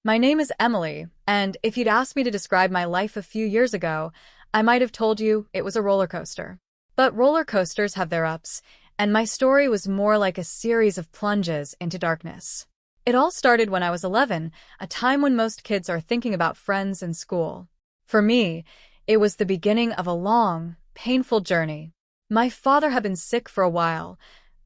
My name is Emily, and if you'd asked me to describe my life a few years ago, I might have told you it was a roller coaster. But roller coasters have their ups, and my story was more like a series of plunges into darkness. It all started when I was 11, a time when most kids are thinking about friends and school. For me, it was the beginning of a long, painful journey. My father had been sick for a while,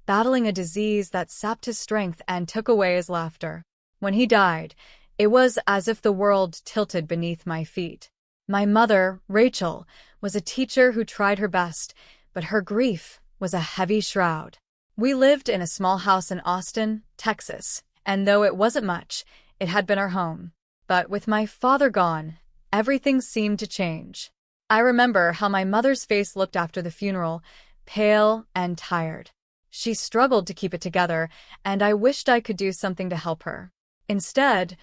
battling a disease that sapped his strength and took away his laughter. When he died, it was as if the world tilted beneath my feet. My mother, Rachel, was a teacher who tried her best, but her grief was a heavy shroud. We lived in a small house in Austin, Texas, and though it wasn't much, it had been our home. But with my father gone, everything seemed to change. I remember how my mother's face looked after the funeral, pale and tired. She struggled to keep it together, and I wished I could do something to help her. Instead,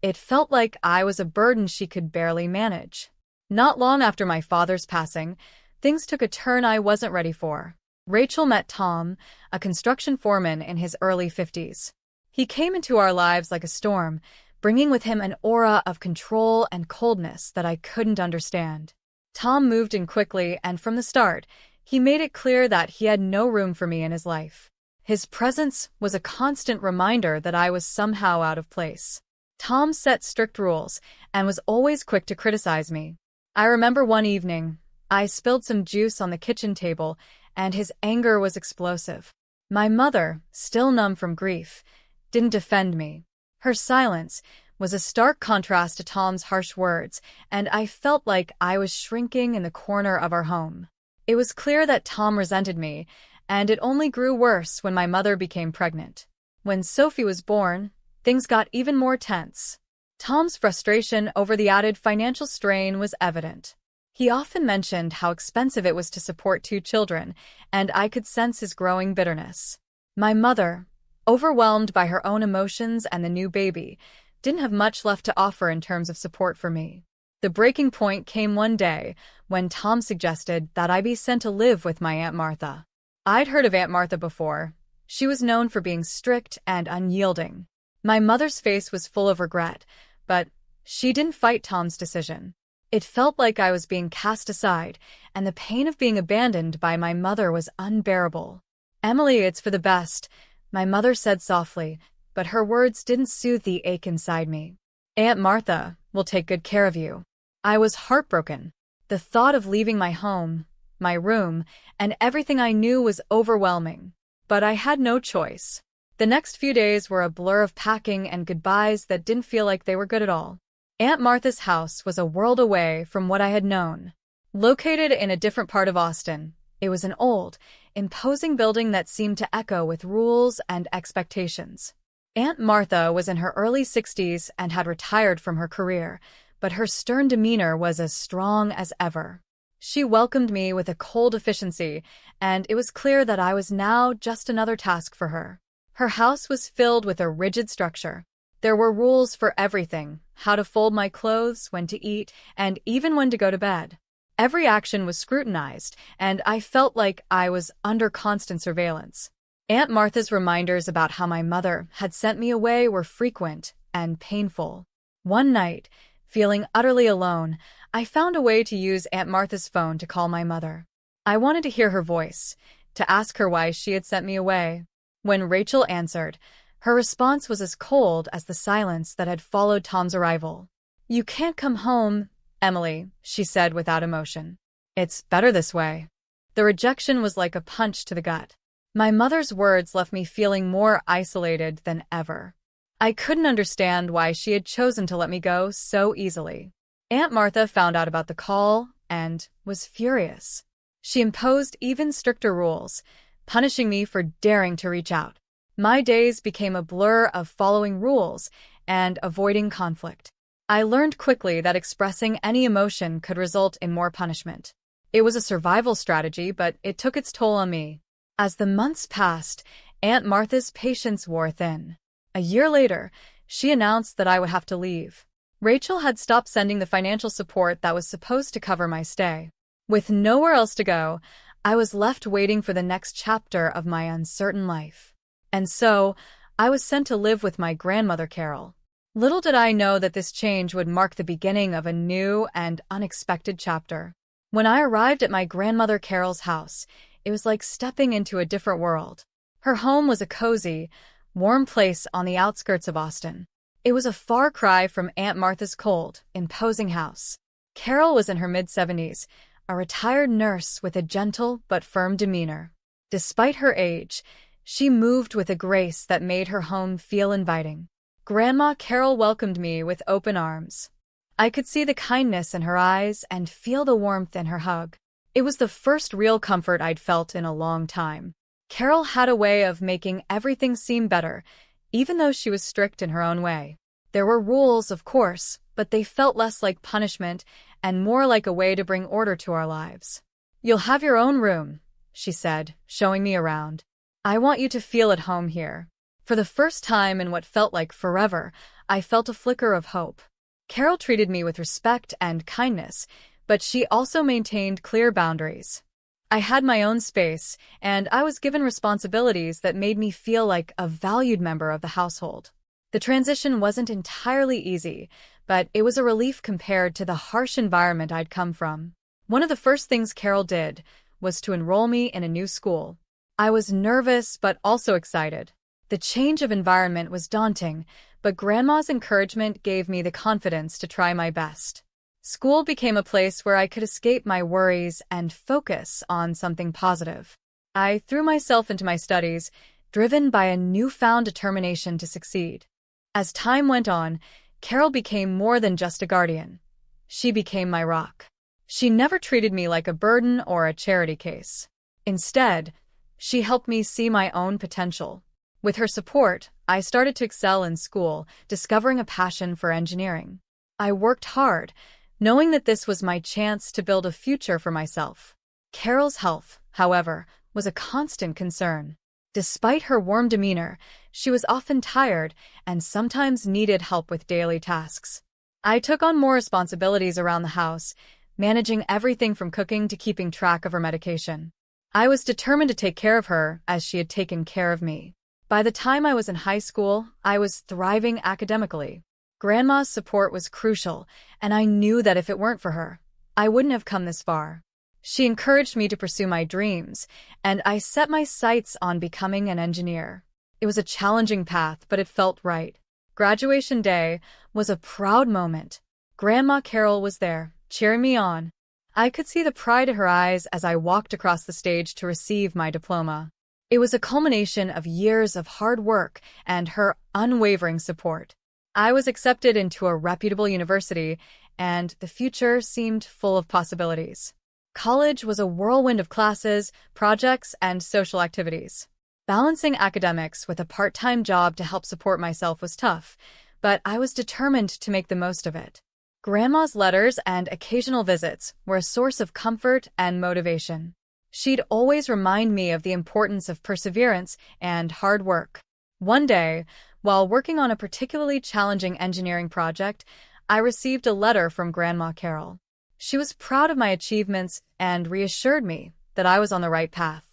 it felt like I was a burden she could barely manage. Not long after my father's passing, things took a turn I wasn't ready for. Rachel met Tom, a construction foreman in his early 50s. He came into our lives like a storm, bringing with him an aura of control and coldness that I couldn't understand. Tom moved in quickly, and from the start, he made it clear that he had no room for me in his life. His presence was a constant reminder that I was somehow out of place. Tom set strict rules and was always quick to criticize me. I remember one evening, I spilled some juice on the kitchen table, and his anger was explosive. My mother, still numb from grief, didn't defend me. Her silence was a stark contrast to Tom's harsh words, and I felt like I was shrinking in the corner of our home. It was clear that Tom resented me, and it only grew worse when my mother became pregnant. When Sophie was born, things got even more tense. Tom's frustration over the added financial strain was evident. He often mentioned how expensive it was to support two children, and I could sense his growing bitterness. My mother, overwhelmed by her own emotions and the new baby, didn't have much left to offer in terms of support for me. The breaking point came one day when Tom suggested that I be sent to live with my Aunt Martha. I'd heard of Aunt Martha before. She was known for being strict and unyielding. My mother's face was full of regret, but she didn't fight Tom's decision. It felt like I was being cast aside, and the pain of being abandoned by my mother was unbearable. "Emily, it's for the best," my mother said softly, but her words didn't soothe the ache inside me. "Aunt Martha will take good care of you." I was heartbroken. The thought of leaving my home, my room, and everything I knew was overwhelming. But I had no choice. The next few days were a blur of packing and goodbyes that didn't feel like they were good at all. Aunt Martha's house was a world away from what I had known. Located in a different part of Austin, it was an old, imposing building that seemed to echo with rules and expectations. Aunt Martha was in her early 60s and had retired from her career, but her stern demeanor was as strong as ever. She welcomed me with a cold efficiency, and it was clear that I was now just another task for her. Her house was filled with a rigid structure. There were rules for everything: how to fold my clothes, when to eat, and even when to go to bed. Every action was scrutinized, and I felt like I was under constant surveillance. Aunt Martha's reminders about how my mother had sent me away were frequent and painful. One night, feeling utterly alone, I found a way to use Aunt Martha's phone to call my mother. I wanted to hear her voice, to ask her why she had sent me away. When Rachel answered, her response was as cold as the silence that had followed Tom's arrival. "You can't come home, Emily," she said without emotion. "It's better this way." The rejection was like a punch to the gut. My mother's words left me feeling more isolated than ever. I couldn't understand why she had chosen to let me go so easily. Aunt Martha found out about the call and was furious. She imposed even stricter rules, punishing me for daring to reach out. My days became a blur of following rules and avoiding conflict. I learned quickly that expressing any emotion could result in more punishment. It was a survival strategy, but it took its toll on me. As the months passed, Aunt Martha's patience wore thin. A year later, she announced that I would have to leave. Rachel had stopped sending the financial support that was supposed to cover my stay. With nowhere else to go, I was left waiting for the next chapter of my uncertain life. And so, I was sent to live with my grandmother Carol. Little did I know that this change would mark the beginning of a new and unexpected chapter. When I arrived at my grandmother Carol's house, it was like stepping into a different world. Her home was a cozy, warm place on the outskirts of Austin. It was a far cry from Aunt Martha's cold, imposing house. Carol was in her mid-70s, a retired nurse with a gentle but firm demeanor. Despite her age, she moved with a grace that made her home feel inviting. Grandma Carol welcomed me with open arms. I could see the kindness in her eyes and feel the warmth in her hug. It was the first real comfort I'd felt in a long time. Carol had a way of making everything seem better, even though she was strict in her own way. There were rules, of course, but they felt less like punishment and more like a way to bring order to our lives. "You'll have your own room," she said, showing me around. "I want you to feel at home here." For the first time in what felt like forever, I felt a flicker of hope. Carol treated me with respect and kindness, but she also maintained clear boundaries. I had my own space, and I was given responsibilities that made me feel like a valued member of the household. The transition wasn't entirely easy, but it was a relief compared to the harsh environment I'd come from. One of the first things Carol did was to enroll me in a new school. I was nervous but also excited. The change of environment was daunting, but Grandma's encouragement gave me the confidence to try my best. School became a place where I could escape my worries and focus on something positive. I threw myself into my studies, driven by a newfound determination to succeed. As time went on, Carol became more than just a guardian. She became my rock. She never treated me like a burden or a charity case. Instead, she helped me see my own potential. With her support, I started to excel in school, discovering a passion for engineering. I worked hard, knowing that this was my chance to build a future for myself. Carol's health, however, was a constant concern. Despite her warm demeanor, she was often tired and sometimes needed help with daily tasks. I took on more responsibilities around the house, managing everything from cooking to keeping track of her medication. I was determined to take care of her as she had taken care of me. By the time I was in high school, I was thriving academically. Grandma's support was crucial, and I knew that if it weren't for her, I wouldn't have come this far. She encouraged me to pursue my dreams, and I set my sights on becoming an engineer. It was a challenging path, but it felt right. Graduation day was a proud moment. Grandma Carol was there, cheering me on. I could see the pride in her eyes as I walked across the stage to receive my diploma. It was a culmination of years of hard work and her unwavering support. I was accepted into a reputable university, and the future seemed full of possibilities. College was a whirlwind of classes, projects, and social activities. Balancing academics with a part-time job to help support myself was tough, but I was determined to make the most of it. Grandma's letters and occasional visits were a source of comfort and motivation. She'd always remind me of the importance of perseverance and hard work. One day, while working on a particularly challenging engineering project, I received a letter from Grandma Carol. She was proud of my achievements and reassured me that I was on the right path.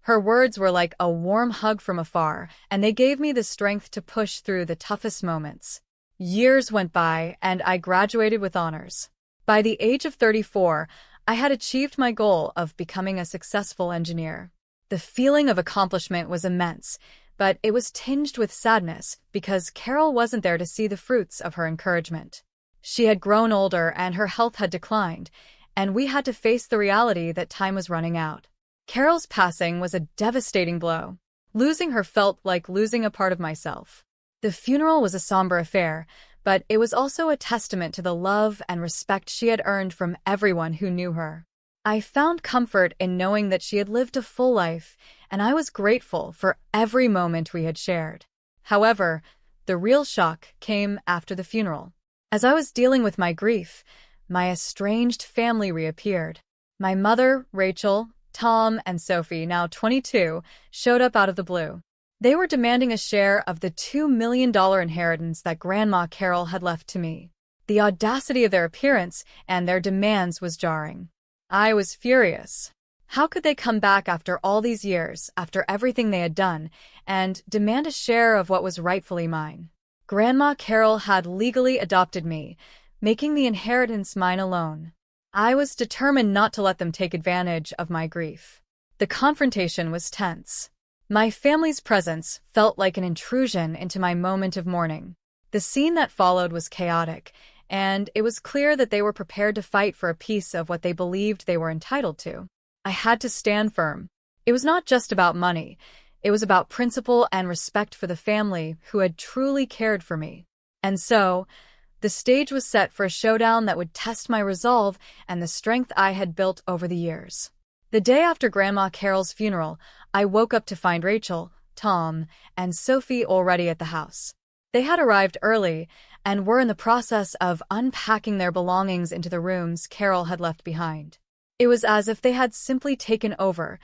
Her words were like a warm hug from afar, and they gave me the strength to push through the toughest moments. Years went by, and I graduated with honors. By the age of 34, I had achieved my goal of becoming a successful engineer. The feeling of accomplishment was immense, but it was tinged with sadness because Carol wasn't there to see the fruits of her encouragement. She had grown older and her health had declined, and we had to face the reality that time was running out. Carol's passing was a devastating blow. Losing her felt like losing a part of myself. The funeral was a somber affair, but it was also a testament to the love and respect she had earned from everyone who knew her. I found comfort in knowing that she had lived a full life, and I was grateful for every moment we had shared. However, the real shock came after the funeral. As I was dealing with my grief, my estranged family reappeared. My mother, Rachel, Tom, and Sophie, now 22, showed up out of the blue. They were demanding a share of the $2 million inheritance that Grandma Carol had left to me. The audacity of their appearance and their demands was jarring. I was furious. How could they come back after all these years, after everything they had done, and demand a share of what was rightfully mine? Grandma Carol had legally adopted me, making the inheritance mine alone. I was determined not to let them take advantage of my grief. The confrontation was tense. My family's presence felt like an intrusion into my moment of mourning. The scene that followed was chaotic, and it was clear that they were prepared to fight for a piece of what they believed they were entitled to. I had to stand firm. It was not just about money. It was about principle and respect for the family who had truly cared for me. And so, the stage was set for a showdown that would test my resolve and the strength I had built over the years. The day after Grandma Carol's funeral, I woke up to find Rachel, Tom, and Sophie already at the house. They had arrived early and were in the process of unpacking their belongings into the rooms Carol had left behind. It was as if they had simply taken over,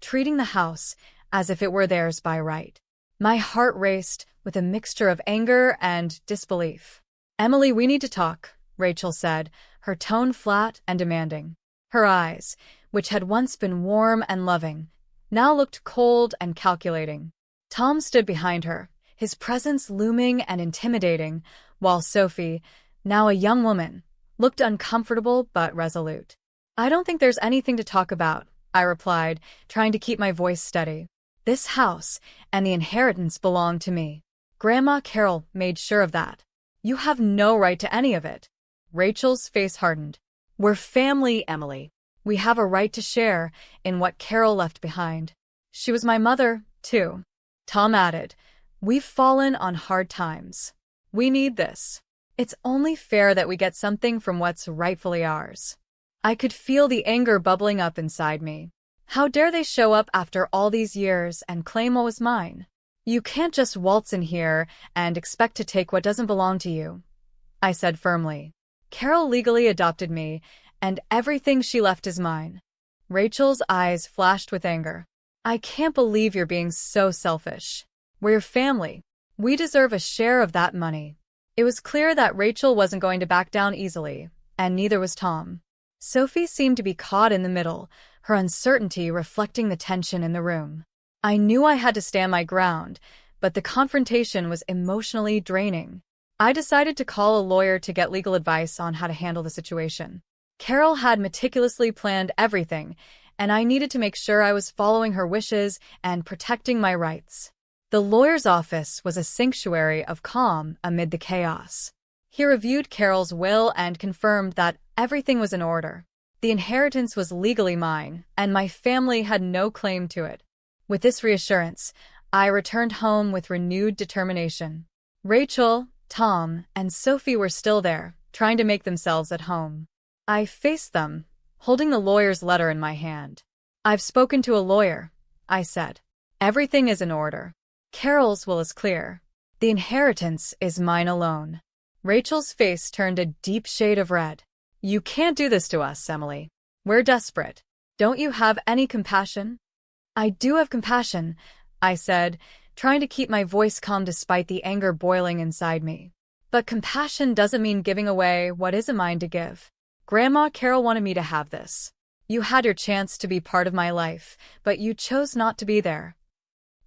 treating the house as if it were theirs by right. My heart raced with a mixture of anger and disbelief. "Emily, we need to talk," Rachel said, her tone flat and demanding. Her eyes, which had once been warm and loving, now looked cold and calculating. Tom stood behind her, his presence looming and intimidating, while Sophie, now a young woman, looked uncomfortable but resolute. "I don't think there's anything to talk about," I replied, trying to keep my voice steady. "This house and the inheritance belong to me. Grandma Carol made sure of that. You have no right to any of it." Rachel's face hardened. "We're family, Emily. We have a right to share in what Carol left behind. She was my mother, too." Tom added, "We've fallen on hard times. We need this. It's only fair that we get something from what's rightfully ours." I could feel the anger bubbling up inside me. How dare they show up after all these years and claim what was mine? "You can't just waltz in here and expect to take what doesn't belong to you," I said firmly. "Carol legally adopted me, and everything she left is mine." Rachel's eyes flashed with anger. "I can't believe you're being so selfish. We're your family. We deserve a share of that money." It was clear that Rachel wasn't going to back down easily, and neither was Tom. Sophie seemed to be caught in the middle, her uncertainty reflecting the tension in the room. I knew I had to stand my ground, but the confrontation was emotionally draining. I decided to call a lawyer to get legal advice on how to handle the situation. Carol had meticulously planned everything, and I needed to make sure I was following her wishes and protecting my rights. The lawyer's office was a sanctuary of calm amid the chaos. He reviewed Carol's will and confirmed that everything was in order. The inheritance was legally mine, and my family had no claim to it. With this reassurance, I returned home with renewed determination. Rachel, Tom, and Sophie were still there, trying to make themselves at home. I faced them, holding the lawyer's letter in my hand. "I've spoken to a lawyer," I said. "Everything is in order. Carol's will is clear. The inheritance is mine alone." Rachel's face turned a deep shade of red. "You can't do this to us, Emily. We're desperate. Don't you have any compassion?" "I do have compassion," I said, trying to keep my voice calm despite the anger boiling inside me. "But compassion doesn't mean giving away what isn't mine to give. Grandma Carol wanted me to have this. You had your chance to be part of my life, but you chose not to be there."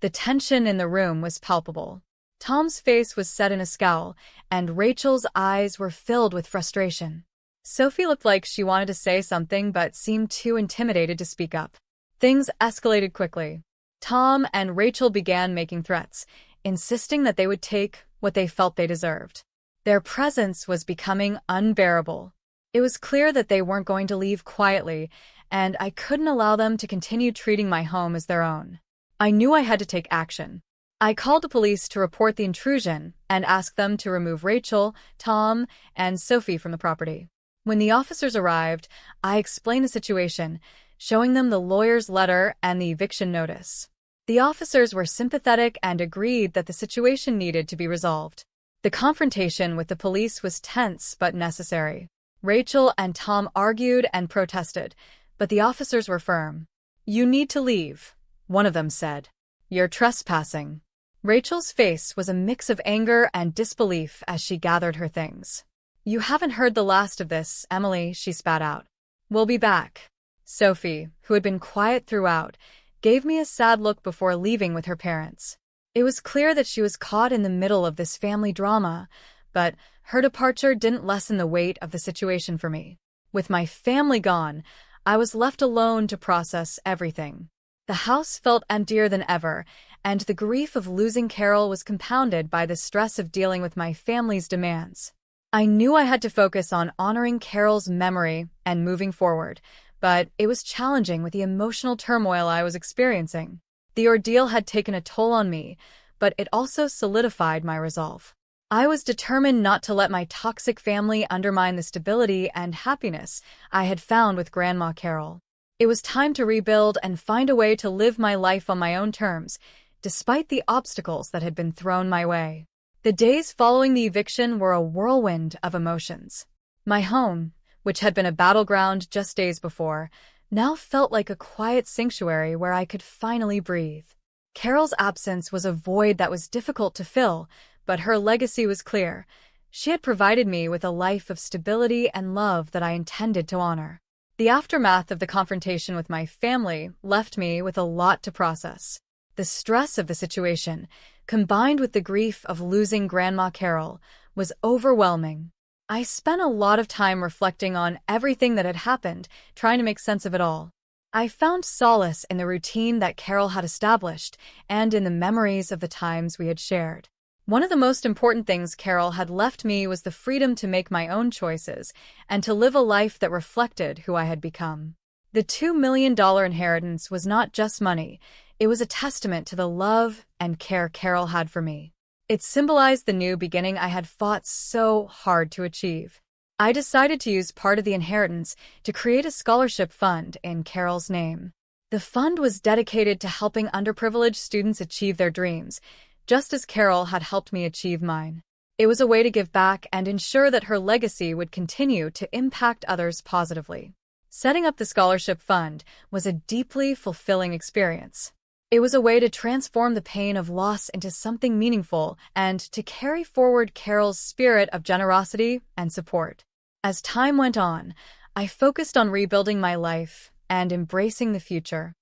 The tension in the room was palpable. Tom's face was set in a scowl, and Rachel's eyes were filled with frustration. Sophie looked like she wanted to say something but seemed too intimidated to speak up. Things escalated quickly. Tom and Rachel began making threats, insisting that they would take what they felt they deserved. Their presence was becoming unbearable. It was clear that they weren't going to leave quietly, and I couldn't allow them to continue treating my home as their own. I knew I had to take action. I called the police to report the intrusion and asked them to remove Rachel, Tom, and Sophie from the property. When the officers arrived, I explained the situation, showing them the lawyer's letter and the eviction notice. The officers were sympathetic and agreed that the situation needed to be resolved. The confrontation with the police was tense but necessary. Rachel and Tom argued and protested, but the officers were firm. "You need to leave," one of them said. "You're trespassing." Rachel's face was a mix of anger and disbelief as she gathered her things. "You haven't heard the last of this, Emily," she spat out. "We'll be back." Sophie, who had been quiet throughout, gave me a sad look before leaving with her parents. It was clear that she was caught in the middle of this family drama, but her departure didn't lessen the weight of the situation for me. With my family gone, I was left alone to process everything. The house felt emptier than ever, and the grief of losing Carol was compounded by the stress of dealing with my family's demands. I knew I had to focus on honoring Carol's memory and moving forward, but it was challenging with the emotional turmoil I was experiencing. The ordeal had taken a toll on me, but it also solidified my resolve. I was determined not to let my toxic family undermine the stability and happiness I had found with Grandma Carol. It was time to rebuild and find a way to live my life on my own terms, despite the obstacles that had been thrown my way. The days following the eviction were a whirlwind of emotions. My home, which had been a battleground just days before, now felt like a quiet sanctuary where I could finally breathe. Carol's absence was a void that was difficult to fill, but her legacy was clear. She had provided me with a life of stability and love that I intended to honor. The aftermath of the confrontation with my family left me with a lot to process. The stress of the situation, combined with the grief of losing Grandma Carol, was overwhelming. I spent a lot of time reflecting on everything that had happened, trying to make sense of it all. I found solace in the routine that Carol had established and in the memories of the times we had shared. One of the most important things Carol had left me was the freedom to make my own choices and to live a life that reflected who I had become. The $2 million inheritance was not just money, it was a testament to the love and care Carol had for me. It symbolized the new beginning I had fought so hard to achieve. I decided to use part of the inheritance to create a scholarship fund in Carol's name. The fund was dedicated to helping underprivileged students achieve their dreams, just as Carol had helped me achieve mine. It was a way to give back and ensure that her legacy would continue to impact others positively. Setting up the scholarship fund was a deeply fulfilling experience. It was a way to transform the pain of loss into something meaningful and to carry forward Carol's spirit of generosity and support. As time went on, I focused on rebuilding my life and embracing the future.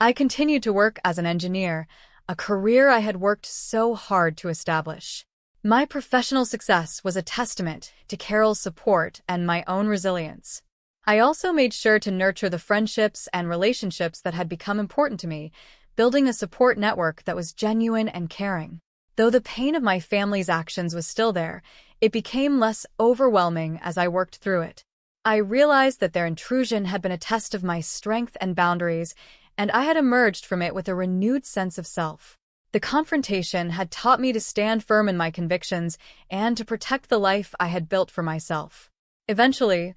I continued to work as an engineer, a career I had worked so hard to establish. My professional success was a testament to Carol's support and my own resilience. I also made sure to nurture the friendships and relationships that had become important to me, building a support network that was genuine and caring. Though the pain of my family's actions was still there, it became less overwhelming as I worked through it. I realized that their intrusion had been a test of my strength and boundaries, and I had emerged from it with a renewed sense of self. The confrontation had taught me to stand firm in my convictions and to protect the life I had built for myself. Eventually,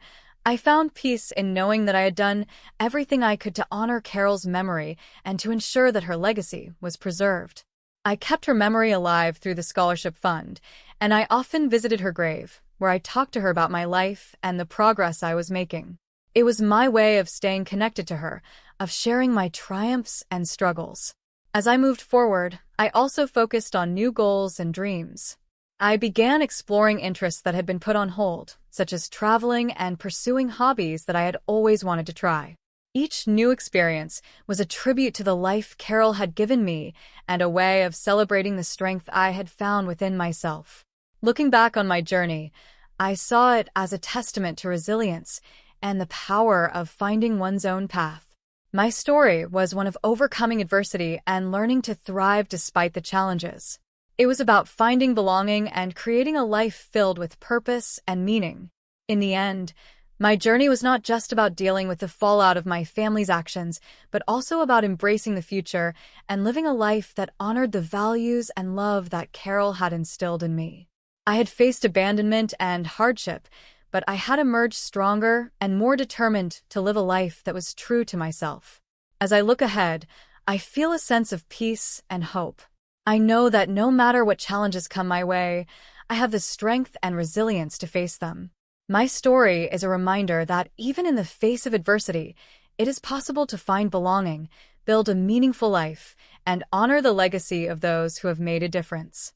I found peace in knowing that I had done everything I could to honor Carol's memory and to ensure that her legacy was preserved. I kept her memory alive through the scholarship fund, and I often visited her grave, where I talked to her about my life and the progress I was making. It was my way of staying connected to her, of sharing my triumphs and struggles. As I moved forward, I also focused on new goals and dreams. I began exploring interests that had been put on hold, such as traveling and pursuing hobbies that I had always wanted to try. Each new experience was a tribute to the life Carol had given me and a way of celebrating the strength I had found within myself. Looking back on my journey, I saw it as a testament to resilience and the power of finding one's own path. My story was one of overcoming adversity and learning to thrive despite the challenges. It was about finding belonging and creating a life filled with purpose and meaning. In the end, my journey was not just about dealing with the fallout of my family's actions, but also about embracing the future and living a life that honored the values and love that Carol had instilled in me. I had faced abandonment and hardship, but I had emerged stronger and more determined to live a life that was true to myself. As I look ahead, I feel a sense of peace and hope. I know that no matter what challenges come my way, I have the strength and resilience to face them. My story is a reminder that even in the face of adversity, it is possible to find belonging, build a meaningful life, and honor the legacy of those who have made a difference.